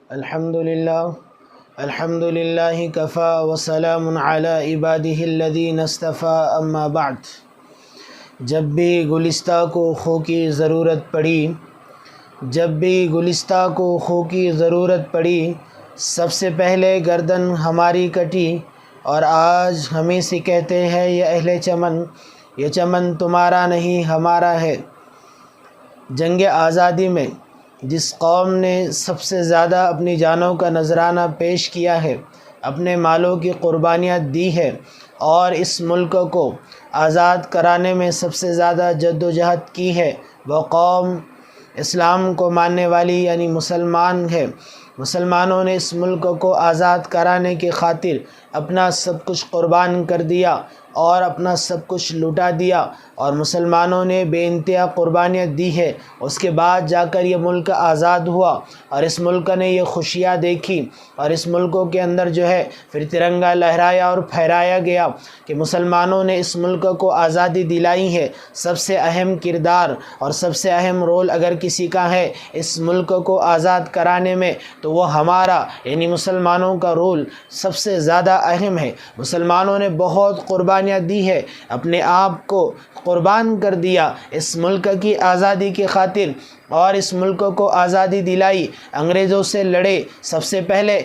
الحمد للہ کفا وسلام علی عبادہ الذین اصطفیٰ اما بعد۔ جب بھی گلستہ کو خو کی ضرورت پڑی سب سے پہلے گردن ہماری کٹی، اور آج ہمیں سے کہتے ہیں یہ اہل چمن، یہ چمن تمہارا نہیں ہمارا ہے۔ جنگ آزادی میں جس قوم نے سب سے زیادہ اپنی جانوں کا نذرانہ پیش کیا ہے، اپنے مالوں کی قربانیاں دی ہے، اور اس ملک کو آزاد کرانے میں سب سے زیادہ جد و جہد کی ہے، وہ قوم اسلام کو ماننے والی یعنی مسلمان ہے۔ مسلمانوں نے اس ملک کو آزاد کرانے کی خاطر اپنا سب کچھ قربان کر دیا اور اپنا سب کچھ لٹا دیا، اور مسلمانوں نے بے انتہا قربانیاں دی ہے۔ اس کے بعد جا کر یہ ملک آزاد ہوا، اور اس ملک نے یہ خوشیاں دیکھی، اور اس ملکوں کے اندر جو ہے پھر ترنگا لہرایا اور پھہرایا گیا کہ مسلمانوں نے اس ملک کو آزادی دلائی ہے۔ سب سے اہم کردار اور سب سے اہم رول اگر کسی کا ہے اس ملک کو آزاد کرانے میں تو وہ ہمارا یعنی مسلمانوں کا رول سب سے زیادہ اہم ہے۔ مسلمانوں نے بہت قربانیاں دی ہے، اپنے آپ کو قربان کر دیا اس ملک کی آزادی کی خاطر، اور اس ملک کو آزادی دلائی، انگریزوں سے لڑے۔ سب سے پہلے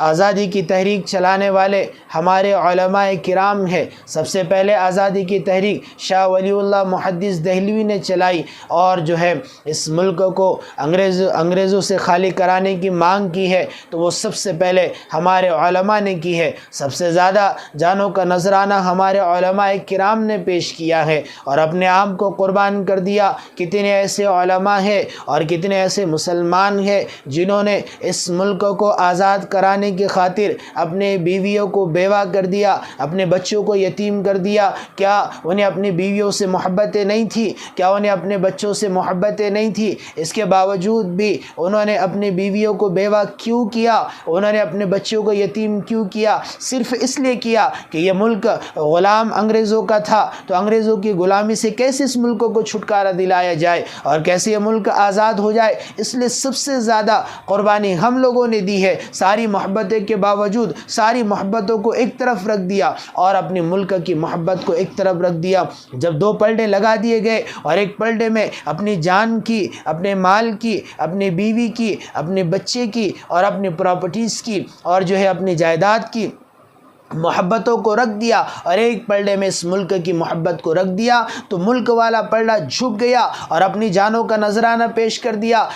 آزادی کی تحریک چلانے والے ہمارے علمائے کرام ہیں۔ سب سے پہلے آزادی کی تحریک شاہ ولی اللہ محدث دہلوی نے چلائی، اور جو ہے اس ملک کو انگریزوں سے خالی کرانے کی مانگ کی ہے تو وہ سب سے پہلے ہمارے علماء نے کی ہے۔ سب سے زیادہ جانوں کا نذرانہ ہمارے علماء کرام نے پیش کیا ہے اور اپنے آپ کو قربان کر دیا۔ کتنے ایسے علماء ہیں اور کتنے ایسے مسلمان ہیں جنہوں نے اس ملک کو آزاد کرانے کی خاطر اپنے بیویوں کو بیوہ کر دیا، اپنے بچوں کو یتیم کر دیا۔ کیا انہیں اپنی بیویوں سے محبتیں نہیں تھی؟ کیا انہیں اپنے بچوں سے محبتیں نہیں تھی؟ اس کے باوجود بھی انہوں نے اپنی بیویوں کو بیوہ کیوں کیا؟ انہوں نے اپنے بچوں کو یتیم کیوں کیا؟ صرف اس لیے کیا کہ یہ ملک غلام انگریزوں کا تھا، تو انگریزوں کی غلامی سے کیسے اس ملک کو چھٹکارا دلایا جائے اور کیسے یہ ملک آزاد ہو جائے۔ اس لیے سب سے زیادہ قربانی ہم لوگوں نے دی ہے۔ ساری محبتیں کے باوجود ساری محبتوں کو ایک طرف رکھ دیا اور اپنے ملک کی محبت کو ایک طرف رکھ دیا۔ جب دو پلڑے لگا دیے گئے اور ایک پلڑے میں اپنی جان کی، اپنے مال کی، اپنی بیوی کی، اپنے بچے کی اور اپنی پراپرٹیز کی اور جو ہے اپنی جائیداد کی محبتوں کو رکھ دیا، اور ایک پلڑے میں اس ملک کی محبت کو رکھ دیا، تو ملک والا پلڑا جھک گیا اور اپنی جانوں کا نذرانہ پیش کر دیا۔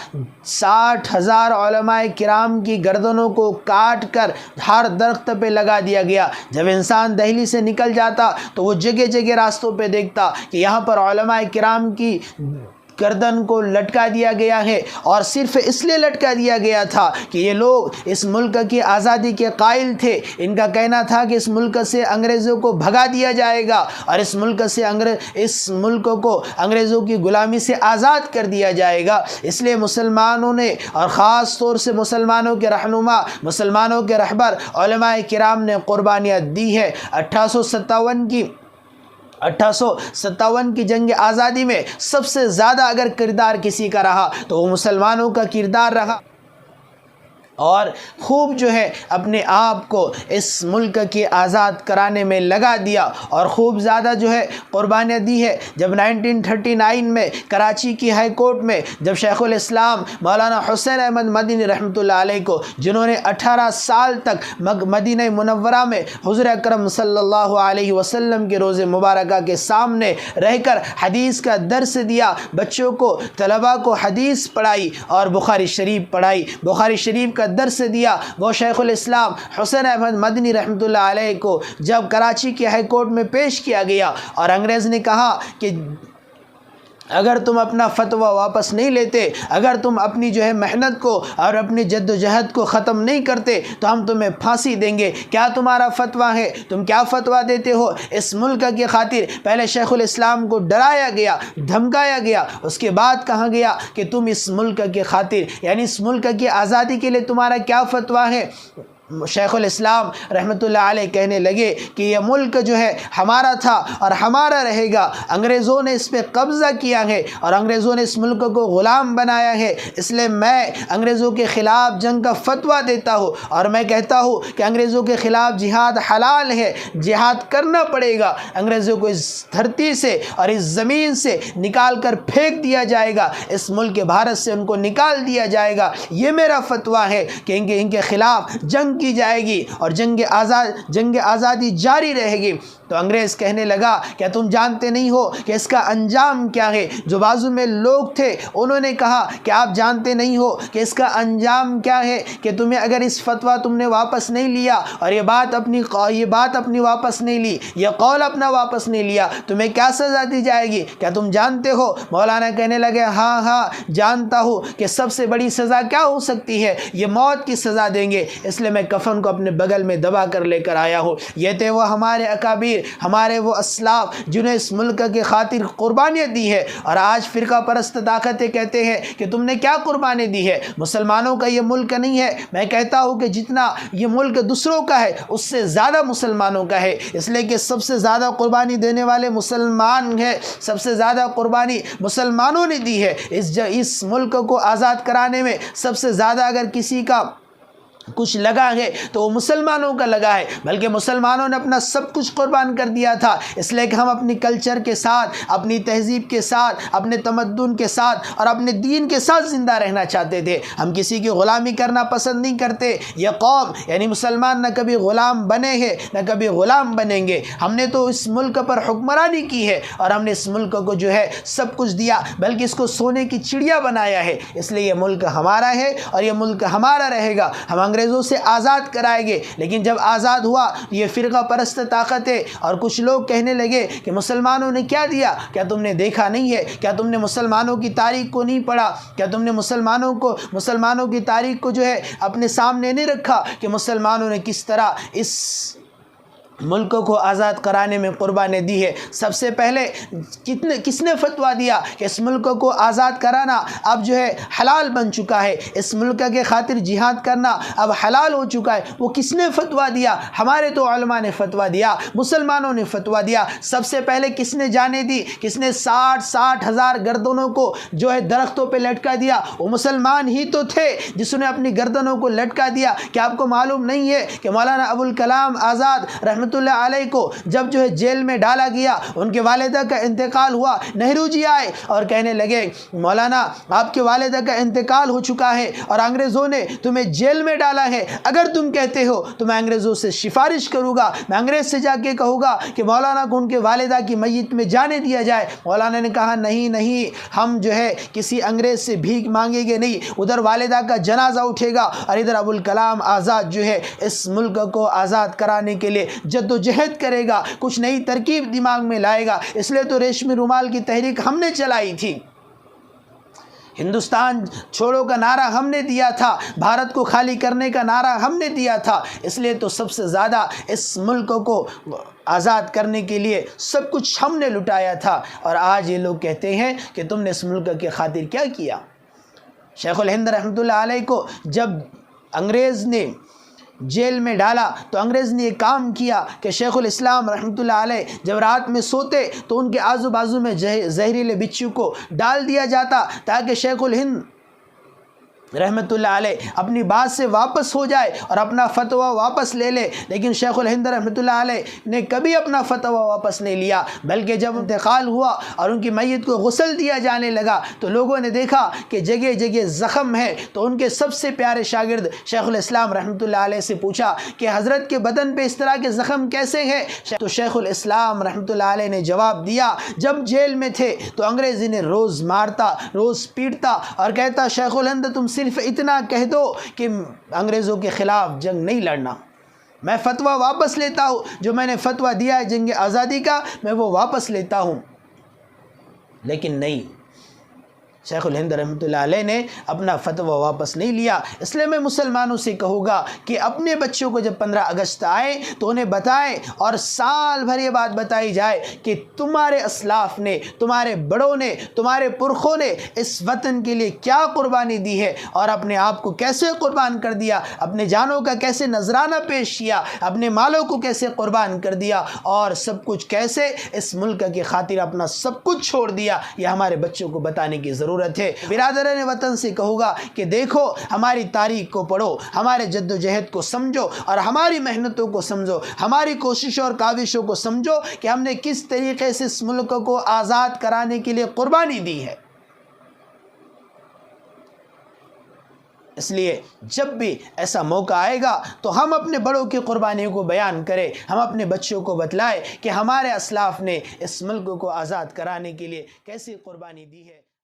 60,000 علماء کرام کی گردنوں کو کاٹ کر ہر درخت پہ لگا دیا گیا۔ جب انسان دہلی سے نکل جاتا تو وہ جگہ جگہ راستوں پہ دیکھتا کہ یہاں پر علماء کرام کی گردن کو لٹکا دیا گیا ہے، اور صرف اس لیے لٹکا دیا گیا تھا کہ یہ لوگ اس ملک کی آزادی کے قائل تھے۔ ان کا کہنا تھا کہ اس ملک سے انگریزوں کو بھگا دیا جائے گا اور اس ملک کو انگریزوں کی غلامی سے آزاد کر دیا جائے گا۔ اس لیے مسلمانوں نے، اور خاص طور سے مسلمانوں کے رہنما، مسلمانوں کے رہبر علماء کرام نے قربانیاں دی ہے۔ 1857 کی جنگ آزادی میں سب سے زیادہ اگر کردار کسی کا رہا تو وہ مسلمانوں کا کردار رہا، اور خوب جو ہے اپنے آپ کو اس ملک کی آزاد کرانے میں لگا دیا اور خوب زیادہ جو ہے قربانیاں دی ہے۔ جب 1939 میں کراچی کی ہائی کورٹ میں جب شیخ الاسلام مولانا حسین احمد مدنی رحمۃ اللہ علیہ کو، جنہوں نے 18 سال تک مدینہ منورہ میں حضور اکرم صلی اللہ علیہ وسلم کے روضے مبارکہ کے سامنے رہ کر حدیث کا درس دیا، بچوں کو، طلباء کو حدیث پڑھائی اور بخاری شریف پڑھائی، بخاری شریف کا درس دیا، وہ شیخ الاسلام حسین احمد مدنی رحمۃ اللہ علیہ کو جب کراچی کی ہائی کورٹ میں پیش کیا گیا اور انگریز نے کہا کہ اگر تم اپنا فتویٰ واپس نہیں لیتے، اگر تم اپنی جو ہے محنت کو اور اپنی جد و جہد کو ختم نہیں کرتے تو ہم تمہیں پھانسی دیں گے۔ کیا تمہارا فتویٰ ہے؟ تم کیا فتویٰ دیتے ہو؟ اس ملک کی خاطر پہلے شیخ الاسلام کو ڈرایا گیا، دھمکایا گیا، اس کے بعد کہا گیا کہ تم اس ملک کی خاطر یعنی اس ملک کی آزادی کے لیے تمہارا کیا فتویٰ ہے؟ شیخ الاسلام رحمۃ اللہ علیہ کہنے لگے کہ یہ ملک جو ہے ہمارا تھا اور ہمارا رہے گا، انگریزوں نے اس پہ قبضہ کیا ہے اور انگریزوں نے اس ملک کو غلام بنایا ہے، اس لیے میں انگریزوں کے خلاف جنگ کا فتویٰ دیتا ہوں اور میں کہتا ہوں کہ انگریزوں کے خلاف جہاد حلال ہے، جہاد کرنا پڑے گا، انگریزوں کو اس دھرتی سے اور اس زمین سے نکال کر پھینک دیا جائے گا، اس ملک بھارت سے ان کو نکال دیا جائے گا، یہ میرا فتویٰ ہے کہ ان کے خلاف جنگ کی جائے گی اور جنگ آزادی جاری رہے گی۔ تو انگریز کہنے لگا کیا تم جانتے نہیں ہو کہ اس کا انجام کیا ہے؟ جو بازو میں لوگ تھے انہوں نے کہا کہ آپ جانتے نہیں ہو کہ اس کا انجام کیا ہے، کہ تمہیں اگر اس فتویٰ تم نے واپس نہیں لیا اور یہ بات اپنی واپس نہیں لی، یہ قول اپنا واپس نہیں لیا، تمہیں کیا سزا دی جائے گی؟ کیا تم جانتے ہو؟ مولانا کہنے لگے ہاں جانتا ہوں کہ سب سے بڑی سزا کیا ہو سکتی ہے، یہ موت کی سزا دیں گے، اس لیے میں کفن کو اپنے بغل میں دبا کر لے کر آیا ہوں۔ یہ تھے وہ ہمارے اکابر، ہمارے وہ اسلاف جنہیں اس ملک کی خاطر قربانیاں دی ہے، اور آج فرقہ پرست طاقتیں کہتے ہیں کہ تم نے کیا قربانی دی ہے، مسلمانوں کا یہ ملک نہیں ہے۔ میں کہتا ہوں کہ جتنا یہ ملک دوسروں کا ہے اس سے زیادہ مسلمانوں کا ہے، اس لیے کہ سب سے زیادہ قربانی دینے والے مسلمان ہیں، سب سے زیادہ قربانی مسلمانوں نے دی ہے۔ اس ملک کو آزاد کرانے میں سب سے زیادہ اگر کسی کا کچھ لگا ہے تو وہ مسلمانوں کا لگا ہے، بلکہ مسلمانوں نے اپنا سب کچھ قربان کر دیا تھا، اس لیے کہ ہم اپنی کلچر کے ساتھ، اپنی تہذیب کے ساتھ، اپنے تمدن کے ساتھ اور اپنے دین کے ساتھ زندہ رہنا چاہتے تھے۔ ہم کسی کی غلامی کرنا پسند نہیں کرتے۔ یہ قوم یعنی مسلمان نہ کبھی غلام بنے ہیں نہ کبھی غلام بنیں گے۔ ہم نے تو اس ملک پر حکمرانی کی ہے اور ہم نے اس ملک کو جو ہے سب کچھ دیا، بلکہ اس کو سونے کی چڑیا بنایا ہے، اس لیے یہ ملک ہمارا ہے اور یہ ملک ہمارا رہے گا۔ ہم انگریزوں سے آزاد کرائیں گے، لیکن جب آزاد ہوا یہ فرقہ پرست طاقتیں اور کچھ لوگ کہنے لگے کہ مسلمانوں نے کیا دیا، کیا تم نے دیکھا نہیں ہے، کیا تم نے مسلمانوں کی تاریخ کو نہیں پڑھا، کیا تم نے مسلمانوں کی تاریخ کو جو ہے اپنے سامنے نہیں رکھا کہ مسلمانوں نے کس طرح اس ملک کو آزاد کرانے میں قربانی دی ہے۔ سب سے پہلے کس نے فتویٰ دیا کہ اس ملک کو آزاد کرانا اب جو ہے حلال بن چکا ہے، اس ملک کے خاطر جہاد کرنا اب حلال ہو چکا ہے؟ وہ کس نے فتویٰ دیا؟ ہمارے تو علماء نے فتویٰ دیا، مسلمانوں نے فتویٰ دیا۔ سب سے پہلے کس نے جانے دی؟ کس نے 60 ہزار گردنوں کو جو ہے درختوں پہ لٹکا دیا؟ وہ مسلمان ہی تو تھے جس نے اپنی گردنوں کو لٹکا دیا۔ کیا آپ کو معلوم نہیں ہے کہ مولانا ابوالکلام آزاد رحمۃ اللہ علیہ کو جب جو ہے جیل میں ڈالا گیا، ان کے والدہ کا انتقال ہوا، نہرو جی آئے اور کہنے لگے مولانا آپ کے والدہ کا انتقال ہو چکا ہے اور انگریزوں نے تمہیں جیل میں ڈالا ہے، اگر تم کہتے ہو تو میں انگریزوں سے سفارش کروں گا، میں انگریز سے جا کے کہوں گا کہ مولانا کو ان کے والدہ کی میت میں جانے دیا جائے۔ مولانا نے کہا نہیں، ہم جو ہے کسی انگریز سے بھیک مانگیں گے نہیں، ادھر والدہ کا جنازہ اٹھے گا اور ادھر ابوالکلام آزاد جو ہے اس ملک کو آزاد کرانے کے لیے جدوجہد کرے گا، کچھ نئی ترکیب دماغ میں لائے گا۔ اس لیے تو ریشمی رومال کی تحریک ہم نے چلائی تھی، ہندوستان چھوڑو کا نعرہ ہم نے دیا تھا، بھارت کو خالی کرنے کا نعرہ ہم نے دیا تھا، اس لیے تو سب سے زیادہ اس ملک کو آزاد کرنے کے لیے سب کچھ ہم نے لٹایا تھا۔ اور آج یہ لوگ کہتے ہیں کہ تم نے اس ملک کی خاطر کیا کیا؟ شیخ الہند رحمۃ اللہ علیہ کو جب انگریز نے جیل میں ڈالا تو انگریز نے یہ کام کیا کہ شیخ الاسلام رحمۃ اللہ علیہ جب رات میں سوتے تو ان کے آزو بازو میں زہریلے بچھو کو ڈال دیا جاتا تاکہ شیخ الہند رحمۃ اللہ علیہ اپنی بات سے واپس ہو جائے اور اپنا فتویٰ واپس لے لے، لیکن شیخ الہند رحمۃ اللہ علیہ نے کبھی اپنا فتویٰ واپس نہیں لیا، بلکہ جب انتقال ہوا اور ان کی میت کو غسل دیا جانے لگا تو لوگوں نے دیکھا کہ جگہ جگہ زخم ہے، تو ان کے سب سے پیارے شاگرد شیخ الاسلام رحمۃ اللہ علیہ سے پوچھا کہ حضرت کے بدن پہ اس طرح کے زخم کیسے ہیں؟ تو شیخ الاسلام رحمۃ اللہ علیہ نے جواب دیا جب جیل میں تھے تو انگریز انہیں روز مارتا، روز پیٹتا اور کہتا شیخ الہند تم صرف اتنا کہہ دو کہ انگریزوں کے خلاف جنگ نہیں لڑنا، میں فتویٰ واپس لیتا ہوں، جو میں نے فتویٰ دیا ہے جنگ آزادی کا میں وہ واپس لیتا ہوں۔ لیکن نہیں، شیخ الہند رحمۃ اللہ علیہ نے اپنا فتویٰ واپس نہیں لیا۔ اس لیے میں مسلمانوں سے کہوں گا کہ اپنے بچوں کو جب 15 اگست آئے تو انہیں بتائیں، اور سال بھر یہ بات بتائی جائے کہ تمہارے اسلاف نے، تمہارے بڑوں نے، تمہارے پرخوں نے اس وطن کے لیے کیا قربانی دی ہے، اور اپنے آپ کو کیسے قربان کر دیا، اپنے جانوں کا کیسے نذرانہ پیش کیا، اپنے مالوں کو کیسے قربان کر دیا، اور سب کچھ کیسے اس ملک کی خاطر اپنا سب کچھ چھوڑ دیا۔ یہ ہمارے بچوں کو بتانے کی ضرورت ہے۔ برادران وطن سے کہوں گا کہ دیکھو، ہماری تاریخ کو پڑھو، ہمارے جد و جہد کو سمجھو، اور ہماری محنتوں کو سمجھو، ہماری کوششوں اور کاوشوں کو سمجھو کہ ہم نے کس طریقے سے اس ملک کو آزاد کرانے کے لیے قربانی دی ہے۔ اس لیے جب بھی ایسا موقع آئے گا تو ہم اپنے بڑوں کی قربانیوں کو بیان کریں، ہم اپنے بچوں کو بتلائیں کہ ہمارے اسلاف نے اس ملک کو آزاد کرانے کے لیے کیسی قربانی دی ہے۔